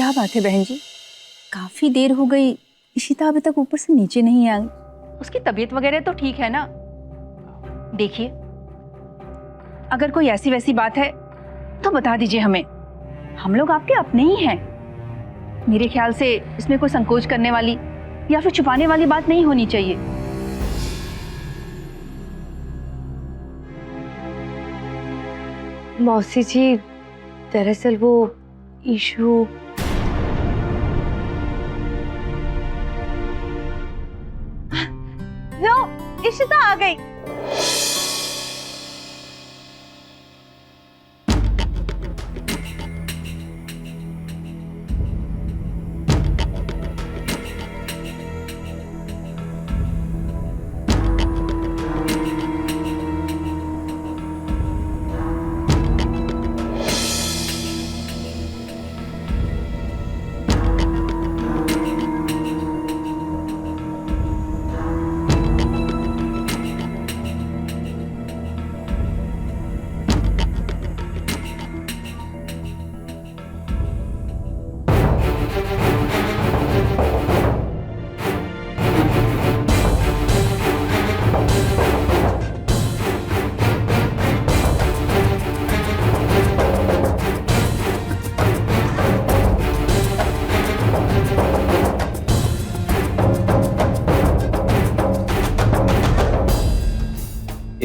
क्या बात है बहन जी, काफी देर हो गई, इशिता अभी तक ऊपर से नीचे नहीं आई। उसकी तबीयत वगैरह तो ठीक है ना? देखिए, अगर कोई ऐसी वैसी बात है तो बता दीजिए हमें, हम लोग आपके अपने ही हैं। मेरे ख्याल से इसमें कोई संकोच करने वाली या फिर छुपाने वाली बात नहीं होनी चाहिए। मौसी जी, दरअसल वो ईशू लो, इशिता आ गई।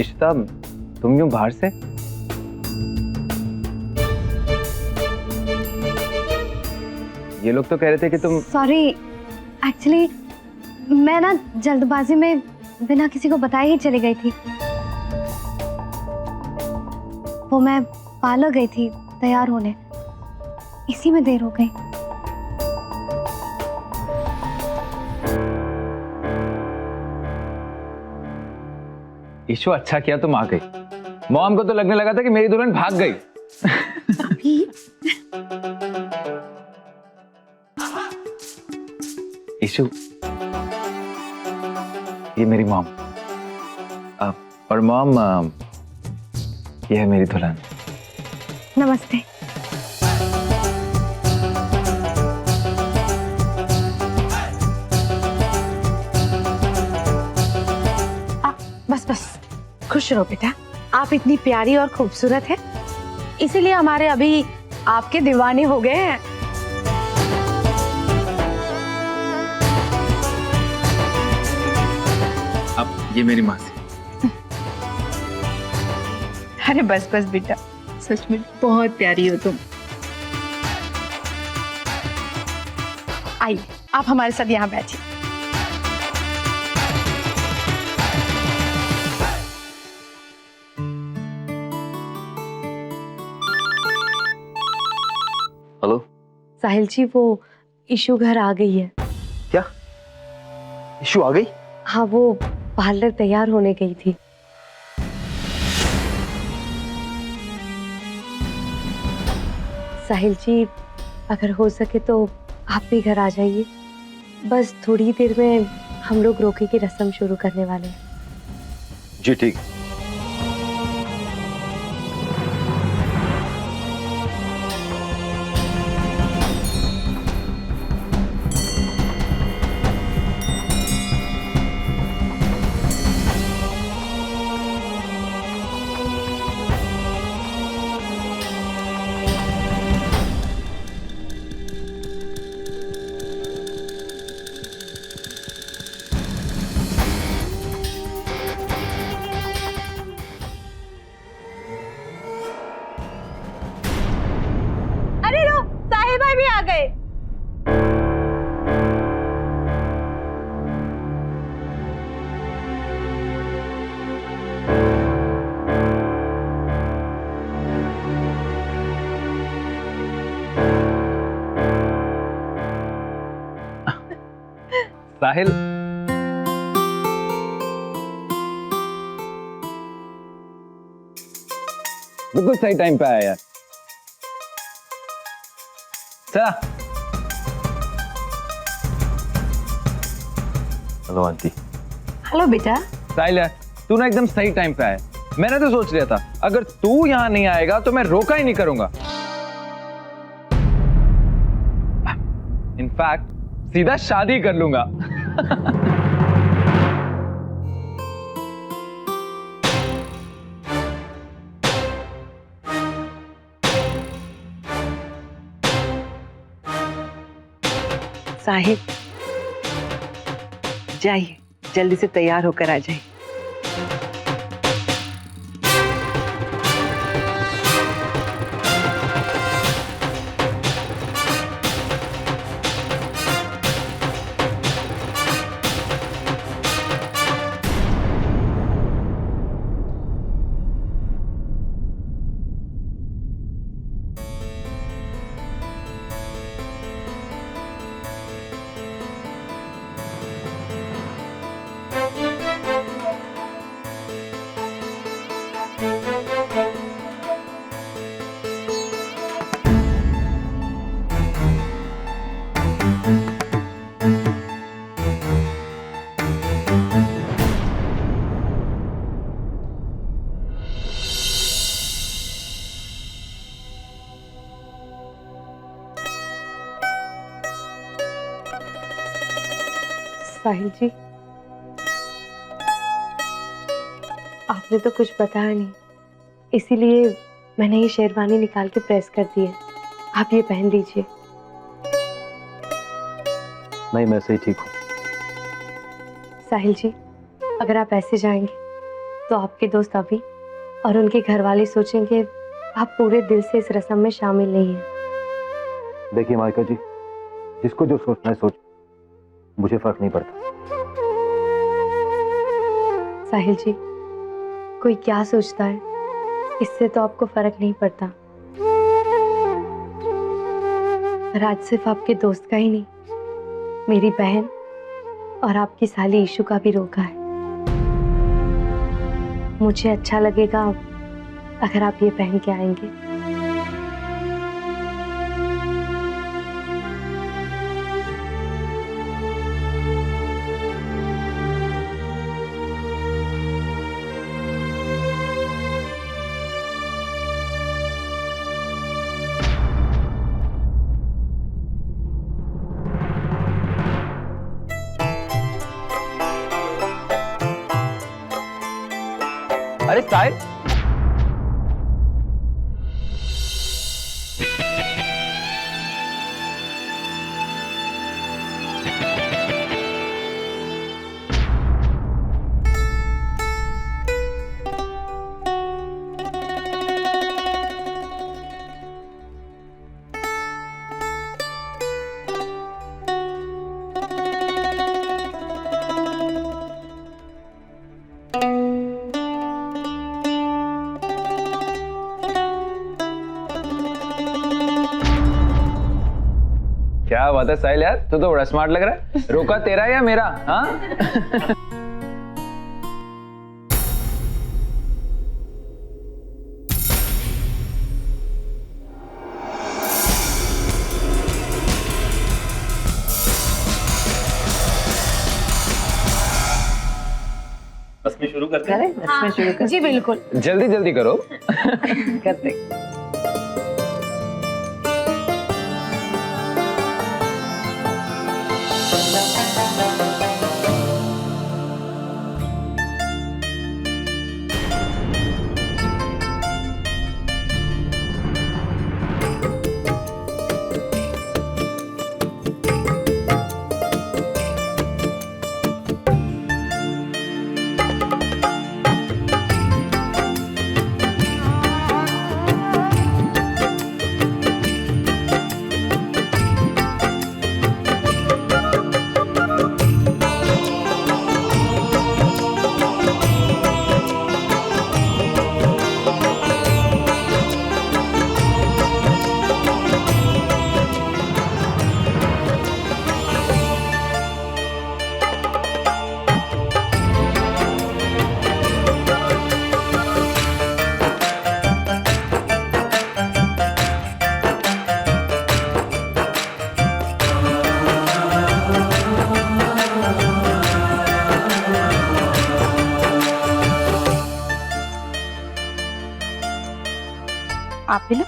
इशिता, तुम यूं बाहर से? ये लोग तो कह रहे थे कि तुम... सॉरी, एक्चुअली मैं ना जल्दबाजी में बिना किसी को बताए ही चली गई थी। वो मैं पार्लर गई थी तैयार होने, इसी में देर हो गई। ईशु, अच्छा किया तुम आ गई। मॉम को तो लगने लगा था कि मेरी दुल्हन भाग गई। ईशु, ये मेरी मॉम, और मॉम ये है मेरी दुल्हन। नमस्ते। बस बस, खुश रहो बेटा। आप इतनी प्यारी और खूबसूरत हैं, इसीलिए हमारे अभी आपके दीवाने हो गए हैं। अब ये मेरी मासी। अरे बस बस बेटा, सच में बहुत प्यारी हो तुम। आइए, आप हमारे साथ यहाँ बैठिए। हेलो साहिल जी, वो ईशू घर आ गई है। क्या? ईशु आ गई? हाँ, वो पार्लर तैयार होने गई थी। साहिल जी, अगर हो सके तो आप भी घर आ जाइए। बस थोड़ी देर में हम लोग रोके की रस्म शुरू करने वाले हैं। जी ठीक। अरे लो, साहिल भाई भी आ गए। साहिल, बिल्कुल सही टाइम पे आया यार। चला। Hello aunty. हेलो बेटा। साहिल यार, तू ना एकदम सही टाइम पे आया। मैंने तो सोच लिया था अगर तू यहाँ नहीं आएगा तो मैं रोका ही नहीं करूंगा। इनफैक्ट सीधा शादी कर लूंगा। साहिब, जाइए, जल्दी से तैयार होकर आ जाइए। साहिल जी, आपने तो कुछ बताया नहीं, इसीलिए मैंने ये शेरवानी निकाल के प्रेस कर दी है। आप ये पहन लीजिए। नहीं, मैं सही ठीक हूँ। साहिल जी, अगर आप ऐसे जाएंगे तो आपके दोस्त अभी और उनके घर वाले सोचेंगे आप पूरे दिल से इस रस्म में शामिल नहीं हैं। देखिए मालिका जी, जिसको जो सोचना है सोच, मुझे फर्क नहीं पड़ता। साहिल जी, कोई क्या सोचता है इससे तो आपको फर्क नहीं पड़ता। पर आज सिर्फ आपके दोस्त का ही नहीं, मेरी बहन और आपकी साली ईशू का भी रोका है। मुझे अच्छा लगेगा अगर आप ये पहन के आएंगे। अरे साहिल, क्या बात है साहिल यार, तू तो बड़ा स्मार्ट लग रहा है। रोका तेरा या मेरा? हाँ बस में शुरू करते करें, बस में शुरू कर। जी बिल्कुल। जल्दी जल्दी करो। करते। आप भी लो।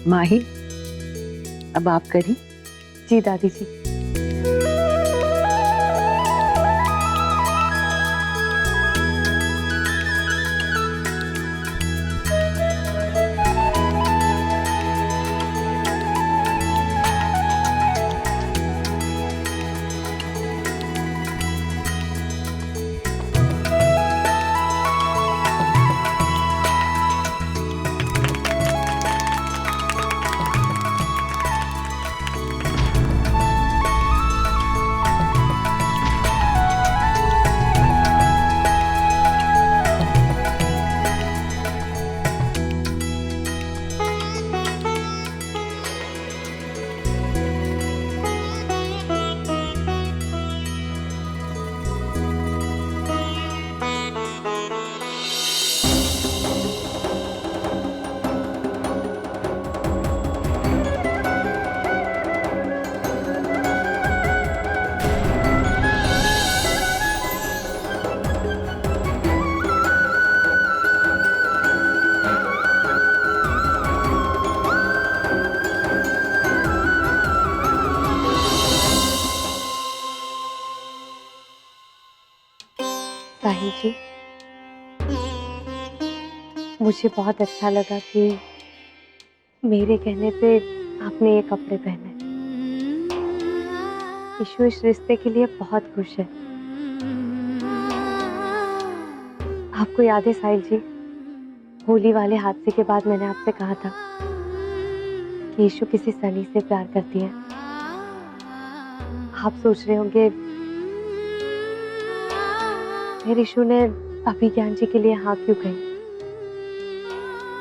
माही, अब आप करी। जी दादी जी। साहिल जी, मुझे बहुत अच्छा लगा कि मेरे कहने पे आपने ये कपड़े पहने। ईशु इस रिश्ते के लिए बहुत खुश है। आपको याद है साहिल जी, होली वाले हादसे के बाद मैंने आपसे कहा था कि ईशु किसी सनी से प्यार करती है। आप सोच रहे होंगे फिर ईशु ने अभिज्ञान जी के लिए हाँ क्यों कही।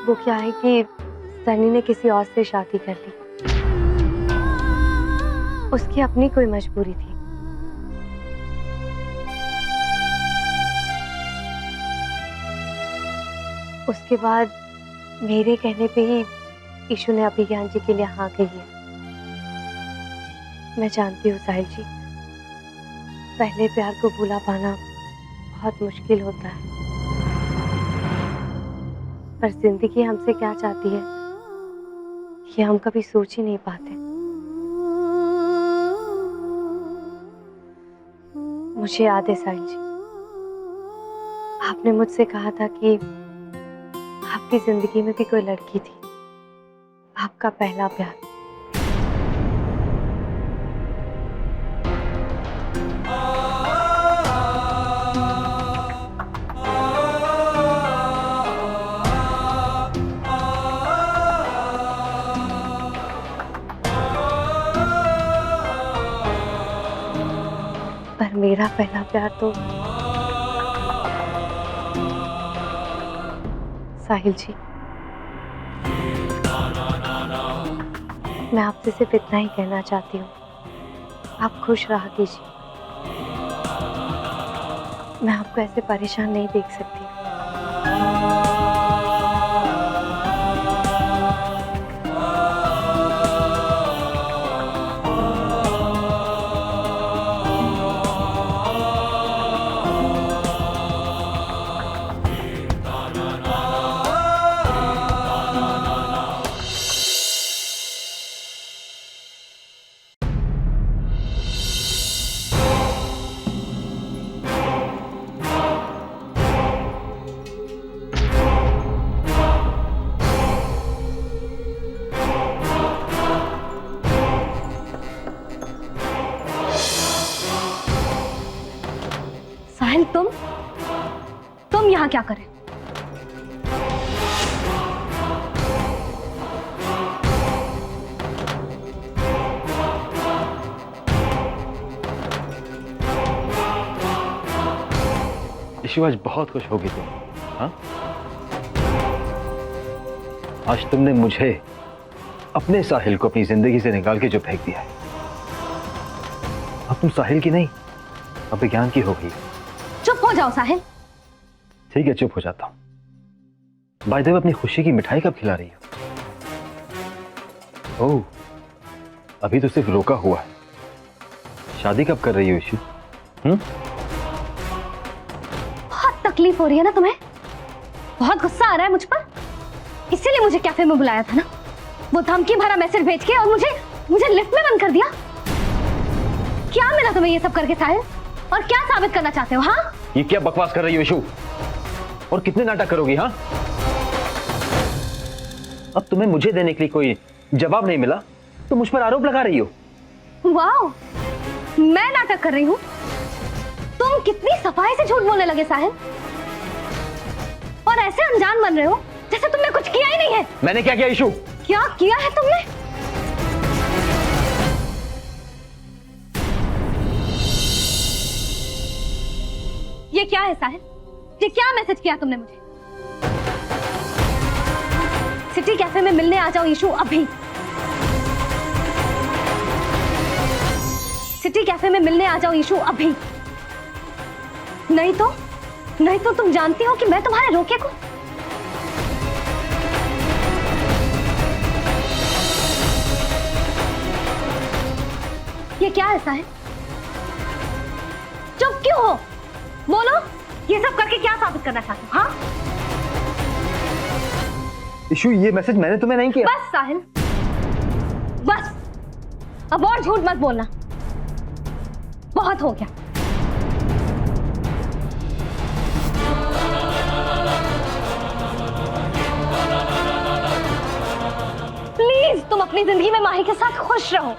वो क्या है कि सनी ने किसी और से शादी कर ली, उसकी अपनी कोई मजबूरी थी। उसके बाद मेरे कहने पे ही ईशु ने अभिज्ञान जी के लिए हाँ कही है। मैं जानती हूँ साहिल जी, पहले प्यार को भूला पाना बहुत मुश्किल होता है, पर जिंदगी हमसे क्या चाहती है ये हम कभी सोच ही नहीं पाते। मुझे याद है साहिल जी, आपने मुझसे कहा था कि आपकी जिंदगी में भी कोई लड़की थी, आपका पहला प्यार। पर मेरा पहला प्यार तो साहिल जी, मैं आपसे सिर्फ इतना ही कहना चाहती हूँ, आप खुश रहा कीजिए। मैं आपको ऐसे परेशान नहीं देख सकती। साहिल, तुम यहाँ क्या कर रहे हो? ईशु आज बहुत खुश होगी तुम, हाँ? आज तुमने मुझे अपने साहिल को अपनी जिंदगी से निकाल के जो फेंक दिया है, अब तुम साहिल की नहीं अभिज्ञान की हो गई। चुप हो जाओ साहिल। ठीक है, चुप हो जाता हूं। बाय द वे, अपनी खुशी की मिठाई कब खिला रही हो? ओह, अभी तो सिर्फ रोका हुआ है। शादी कब कर रही हो ईशु? बहुत तकलीफ हो रही है ना तुम्हें? बहुत गुस्सा आ रहा है मुझ पर, इसीलिए मुझे कैफे में बुलाया था ना? वो धमकी भरा मैसेज भेज के और मुझे लिफ्ट में बंद कर दिया। क्या मिला तुम्हें ये सब करके साहिल? और क्या साबित करना चाहते हो? हाँ, ये क्या बकवास कर रही हो इशू? और कितने नाटक करोगी? हाँ, अब तुम्हें मुझे देने के लिए कोई जवाब नहीं मिला तो मुझ पर आरोप लगा रही हो। वाह, मैं नाटक कर रही हूँ? तुम कितनी सफाई से झूठ बोलने लगे साहिल, और ऐसे अनजान बन रहे हो जैसे तुमने कुछ किया ही नहीं है। मैंने क्या किया इशू? क्या किया है तुमने? ये क्या है साहिल? ये क्या मैसेज किया तुमने मुझे? सिटी कैफे में मिलने आ जाओ ईशु अभी। सिटी कैफे में मिलने आ जाओ ईशु अभी। नहीं तो तुम जानती हो कि मैं तुम्हारे रोके को। ये क्या ऐसा है? चुप क्यों हो? बोलो, ये सब करके क्या साबित करना चाहते हो? हाँ, इशू, ये मैसेज मैंने तुम्हें नहीं किया। बस साहिल, बस अब और झूठ मत बोलना, बहुत हो गया। प्लीज तुम अपनी जिंदगी में माही के साथ खुश रहो।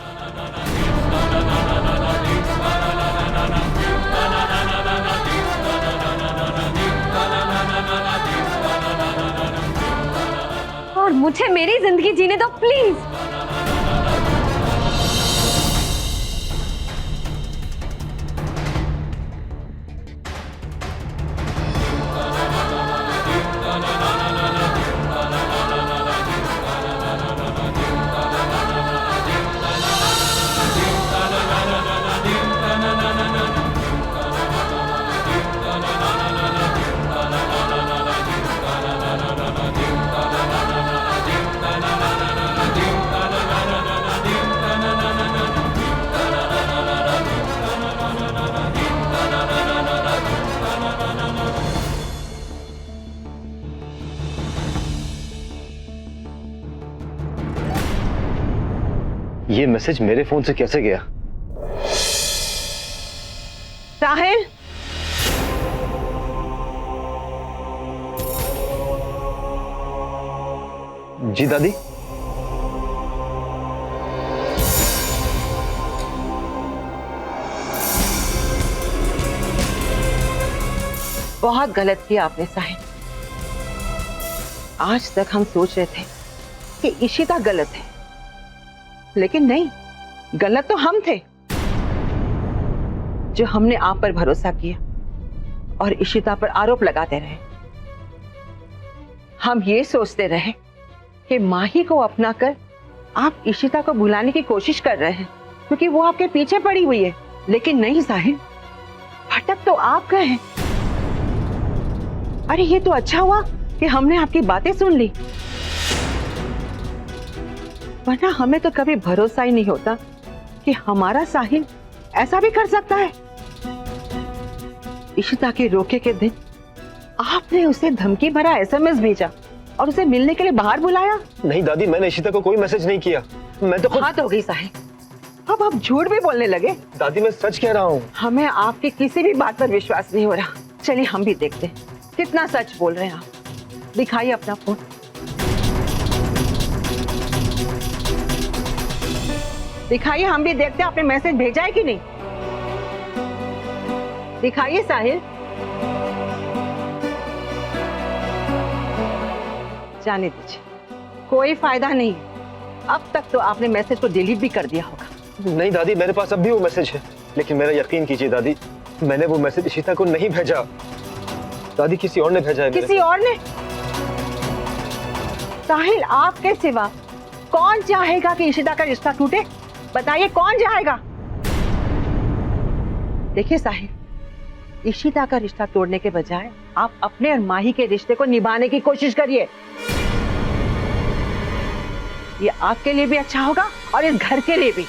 और मुझे मेरी जिंदगी जीने दो प्लीज। ये मैसेज मेरे फोन से कैसे गया? साहिल, जी दादी। बहुत गलत किया आपने साहिल। आज तक हम सोच रहे थे कि इशिता गलत है, लेकिन नहीं, गलत तो हम थे जो हमने आप पर भरोसा किया और इशिता पर आरोप लगाते रहे। हम ये सोचते रहे कि माही को अपनाकर आप इशिता को भुलाने की कोशिश कर रहे हैं क्योंकि वो आपके पीछे पड़ी हुई है, लेकिन नहीं साहिल, भटक तो आप गए हैं। अरे ये तो अच्छा हुआ कि हमने आपकी बातें सुन ली, वरना हमें तो कभी भरोसा ही नहीं होता कि हमारा साहिल ऐसा भी कर सकता है। इशिता के रोके के दिन आपने उसे धमकी भरा एसएमएस भेजा और उसे मिलने के लिए बाहर बुलाया। नहीं दादी, मैंने इशिता को कोई मैसेज नहीं किया। मैं तो बात हो गई साहिल, अब आप झूठ भी बोलने लगे। दादी, मैं सच कह रहा हूँ। हमें आपकी किसी भी बात पर विश्वास नहीं हो रहा। चलिए हम भी देखते हैं कितना सच बोल रहे हैं आप। दिखाइए अपना फोन। दिखाइए, हम भी देखते हैं आपने मैसेज भेजा है कि नहीं। दिखाइए साहिल। जाने दीजिए, कोई फायदा नहीं। अब तक तो आपने मैसेज को डिलीट भी कर दिया होगा। नहीं दादी, मेरे पास अब भी वो मैसेज है, लेकिन मेरा यकीन कीजिए दादी, मैंने वो मैसेज इशिता को नहीं भेजा। दादी, किसी और ने भेजा है। किसी और ने? साहिल, आपके सिवा कौन चाहेगा कि इशिता का रिश्ता टूटे? बताइए, कौन चाहेगा? देखिए साहिल, इशिता का रिश्ता तोड़ने के बजाय आप अपने और माही के रिश्ते को निभाने की कोशिश करिए। ये आपके लिए भी अच्छा होगा और इस घर के लिए भी।